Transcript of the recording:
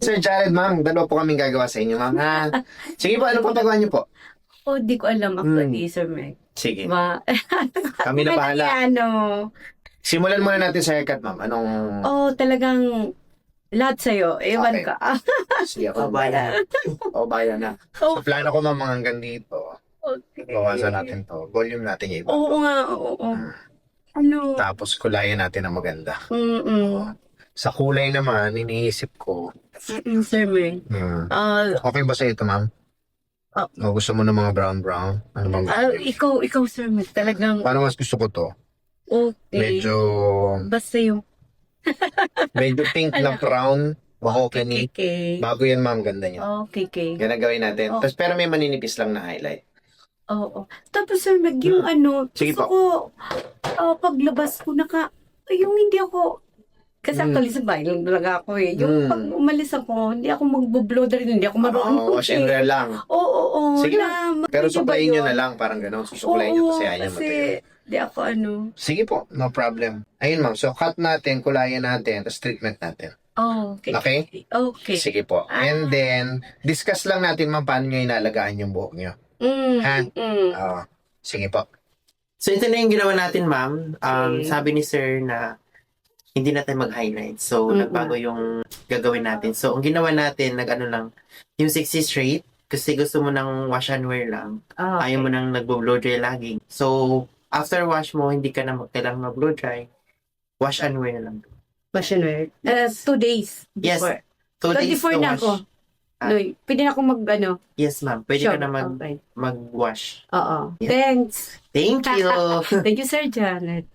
Sir Jared, ma'am, dalawa po kaming gagawa sa inyo, ma'am. Ha? Sige po, ano pong pagawa niyo po? Oh, di ko alam actually, Sir Meg. Sige. Ma, Kami na bahala. ano, Simulan muna natin sa haircut, ma'am. Anong... oh, talagang lahat sa'yo. Ewan Okay. ka. Sige ako. Bayan. O, bayan na. Oh, So, plano ko, ma'am, mga hanggang dito. okay. Bawasan natin to. Volume natin yung iba. Oo nga, oo. Ano? Tapos, kulayan natin ang maganda. Mm-mm. Sa kulay naman, iniisip ko. Sir Meg. Okay ba sa ito, ma'am? Oh. O gusto mo ng mga brown-brown? Ano bang gusto? ikaw, Sir Meg, talagang Paano mas gusto ko to? okay. Medyo Basta yung pink na brown. Okay ni. okay. Bago yan, ma'am. Ganda niya. Okay, okay. Yan ang gawin natin. Oh. Tapos, pero may maninipis lang na highlight. Oo. Tapos, Sir Meg, yung ano, Sige gusto ko, paglabas ko, yung hindi ako, kasi actually sa bahay lang talaga ako eh. Yung pag umalis ako, hindi ako mag-blow rin, hindi ako marunong. Wash and wear lang. Oo. Sige na, Pero magkaiba suklayin nyo yun. na lang. Parang gano'n. Susuklayin nyo kasi ayaw kasi material. di ako ano. Sige po. No problem. Ayun, ma'am. So, cut natin, kulayan natin, tapos treatment natin. Oh, okay. Okay? Okay. Sige po. And then, discuss lang natin, ma'am, paano nyo inalagaan yung buhok nyo. Ha? Sige po. So, ito na yung ginawa natin, ma'am. Okay. Sabi ni sir na hindi na tayo mag-highlight. So, nagbago yung gagawin natin. So, ang ginawa natin, nag-ano lang, yung 60 straight, kasi gusto mo ng wash and wear lang. Ayaw mo nang nagbo-blow dry lagi. So, after wash mo, hindi ka na kailangang mag-blow dry. Wash and wear lang. Wash and wear. 2 days Yes. before. 2 days 24 to na wash. ako. Noy, pwede na akong mag-ano. Yes, ma'am. Pwede ka na Okay. mag-wash. Oo. Yeah. Thanks. Thank you! Thank you, Sir Janet.